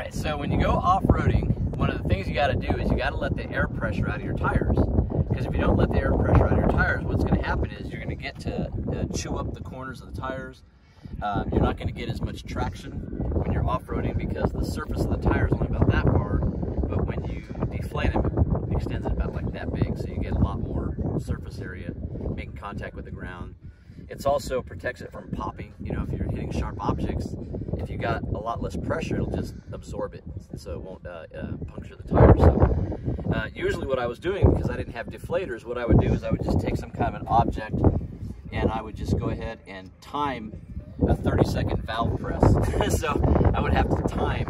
right, so when you go off-roading, one of the things you got to do is you got to let the air pressure out of your tires. Because if you don't let the air pressure out of your tires, what's going to happen is you're going to get to chew up the corners of the tires. You're not going to get as much traction when you're off-roading because the surface of the tire is only about that far, but when you deflate them, it extends it about like that big, so you get a lot more surface area making contact with the ground. It also protects it from popping. You know, if you're hitting sharp objects, if you got a lot less pressure, it'll just absorb it, so it won't puncture the tires. So, usually what I was doing, because I didn't have deflators, what I would do is I would just take some kind of an object and I would just go ahead and time a 30-second valve press. So I would have to time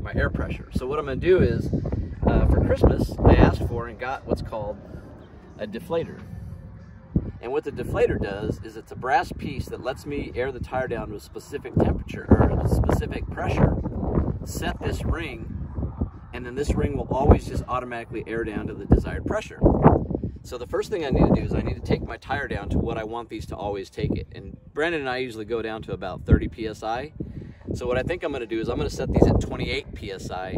my air pressure. So what I'm going to do is, for Christmas, I asked for and got what's called a deflator. And what the deflator does is it's a brass piece that lets me air the tire down to a specific temperature or a specific pressure, set this ring, and then this ring will always just automatically air down to the desired pressure. So the first thing I need to do is I need to take my tire down to what I want these to always take it. And Brandon and I usually go down to about 30 PSI. So what I think I'm going to do is I'm going to set these at 28 PSI,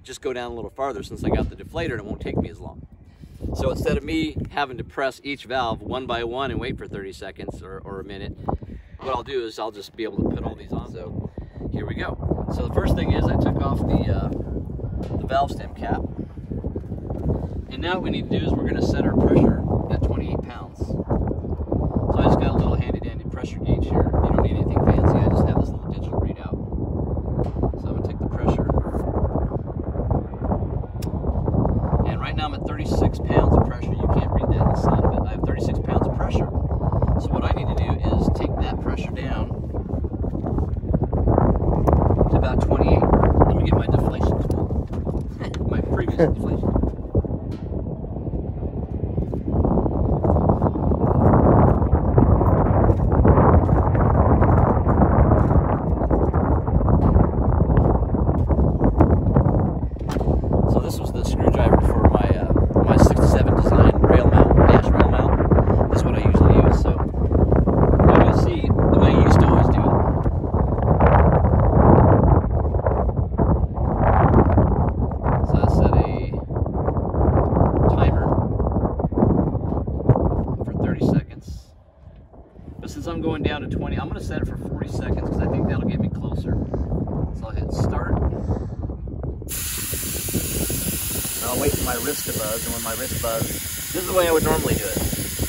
just go down a little farther since I got the deflator and it won't take me as long. So instead of me having to press each valve one by one and wait for 30 seconds or a minute, what I'll do is I'll just be able to put all these on. So here we go. So the first thing is I took off the valve stem cap. And now what we need to do is we're going to set our pressure at 28 pounds. So I just got a little handy dandy pressure gauge here. You don't need anything fancy, I just have this little digital readout. So I'm going to take the pressure. And right now I'm at 36 pounds of pressure. You can't read that in the sun, but I have 36 pounds of pressure. So what I need to do is take that pressure down to about 28. Let me get my deflation tool. My previous deflation. I'm going down to 20. I'm going to set it for 40 seconds because I think that'll get me closer. So I'll hit start. And I'll wait for my wrist to buzz, and when my wrist buzzes, this is the way I would normally do it.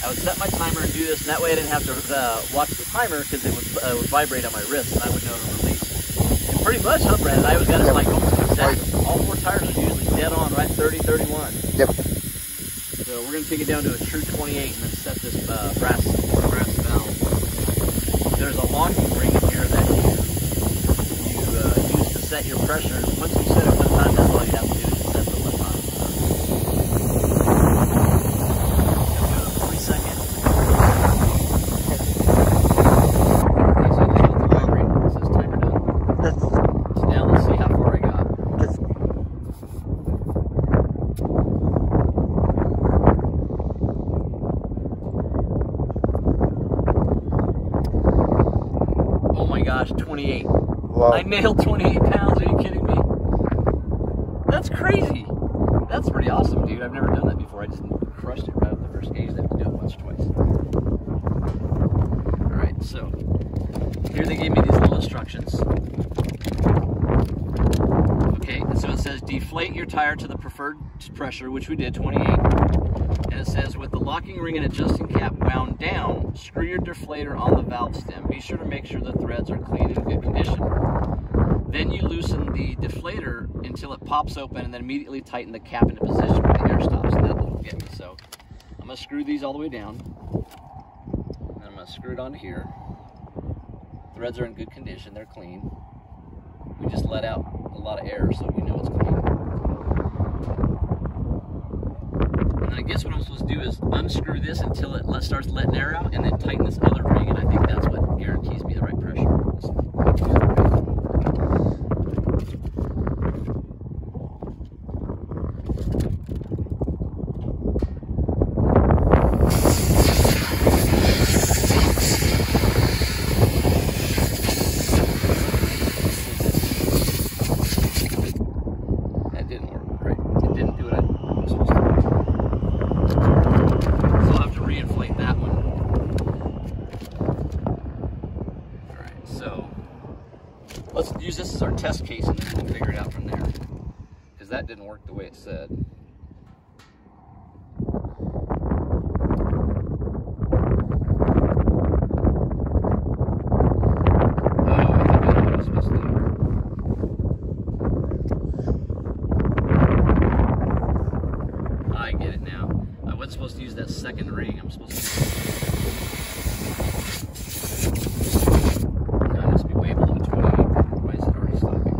I would set my timer and do this, and that way I didn't have to watch the timer because it would vibrate on my wrist, and I would know to release. And pretty much, huh, Brandon? I was got it like almost exactly. All four tires are usually dead on, right? 30, 31. Yep. So we're going to take it down to a true 28 and then set this brass valve. There's a locking ring in here that you use to set your pressure. Once you set it one time, that's all you have to do is just set it one time. Go to 40 seconds. Okay, so I just let the vibrate. It says timer done. So now let's see how far I got. Oh my gosh, 28. Wow. I nailed 28 pounds, are you kidding me? That's crazy. That's pretty awesome, dude. I've never done that before. I just crushed it right off the first gauge. I have to do it once or twice. Alright, so here they gave me these little instructions. Okay, and so it says deflate your tire to the preferred pressure, which we did, 28. And it says, with the locking ring and adjusting cap wound down, screw your deflator on the valve stem. Be sure to make sure the threads are clean and in good condition. Then you loosen the deflator until it pops open and then immediately tighten the cap into position where the air stops, and that will get me. So I'm going to screw these all the way down. And I'm going to screw it onto here. Threads are in good condition, they're clean. We just let out a lot of air so we know it's clean. And I guess what I'm supposed to do is unscrew this until it starts letting air out, and then tighten this other ring, and I think that's what guarantees me the right pressure. Let's use this as our test case and then we'll figure it out from there. Because that didn't work the way it said. Supposed to use that second ring. I'm supposed to I must be way below 28. Why is it already stopping?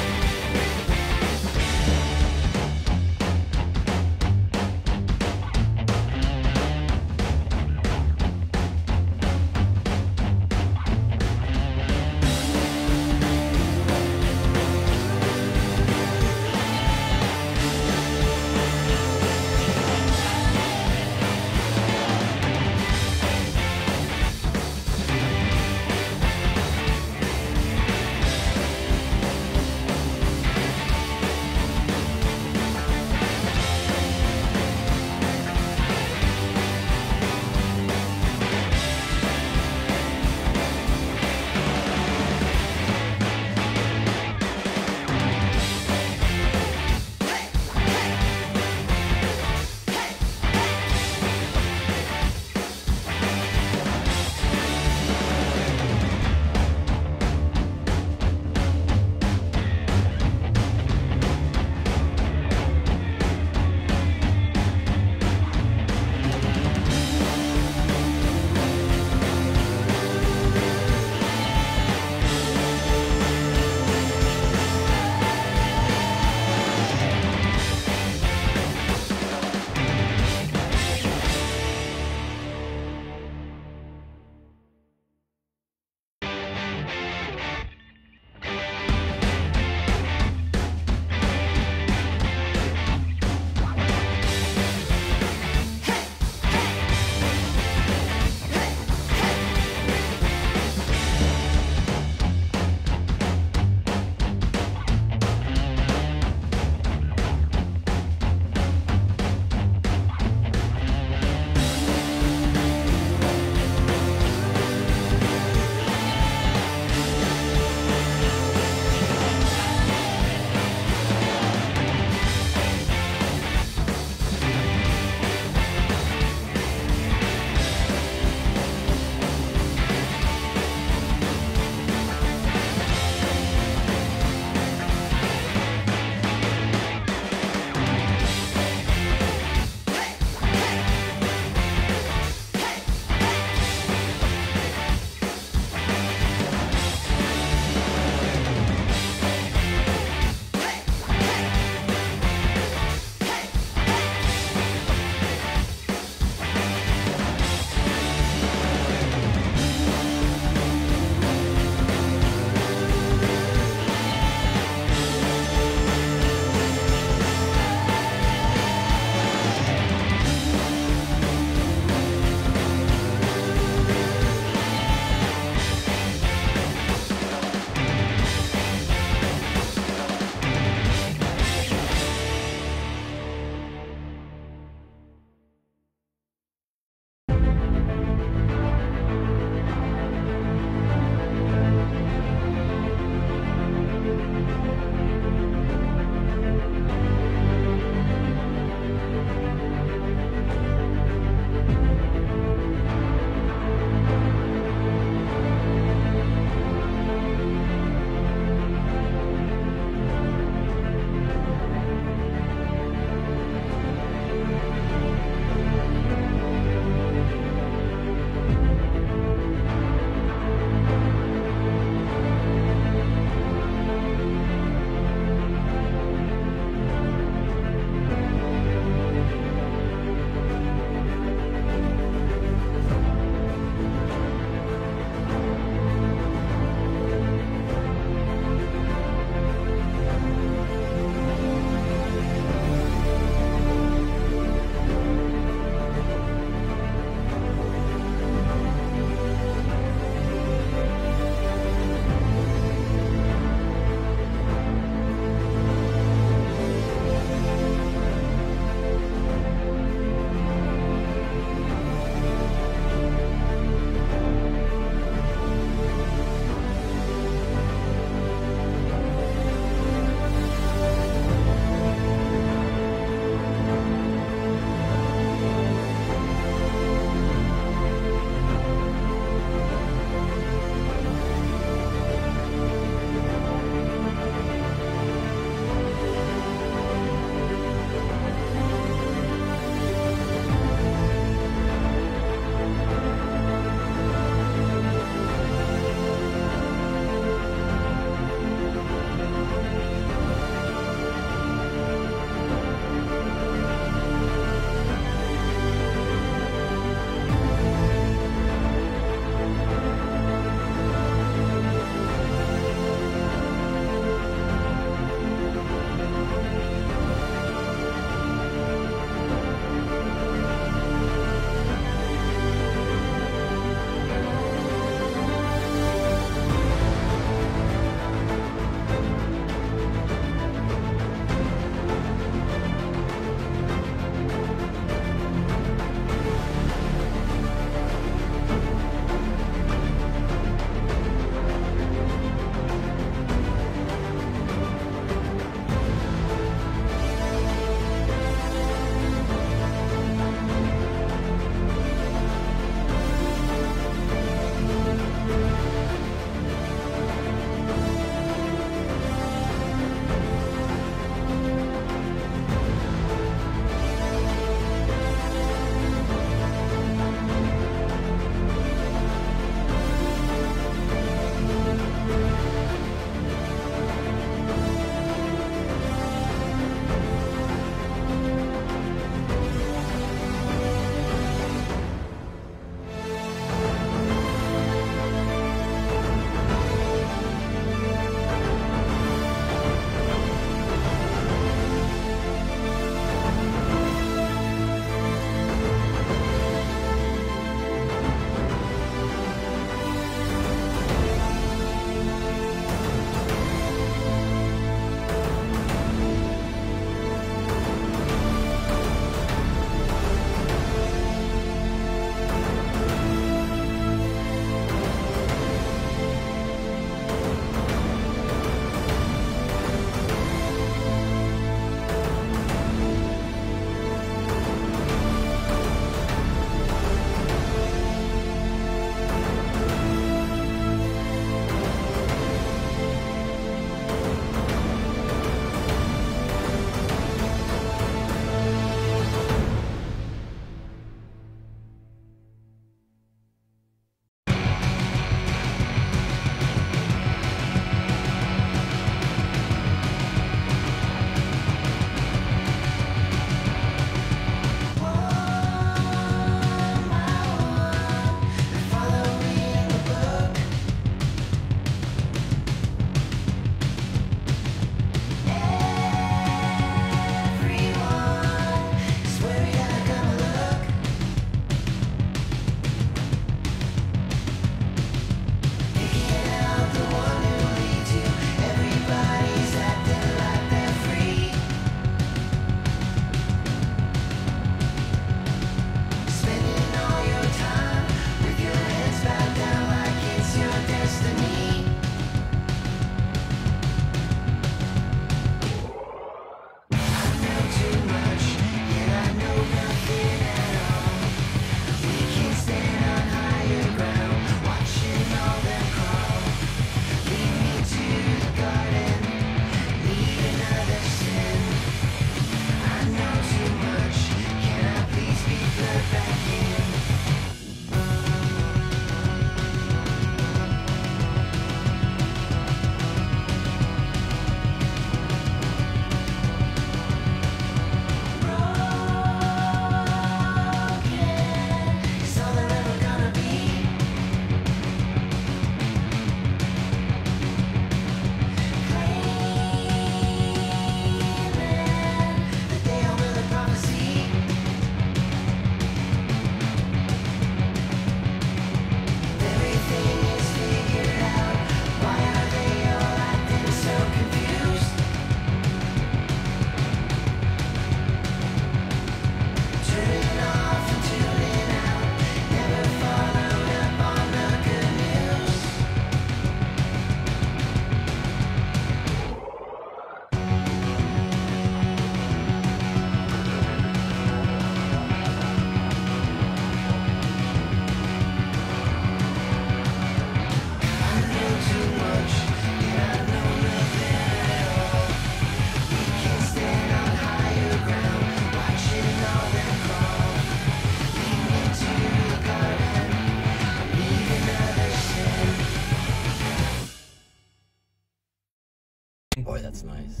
Boy, that's nice.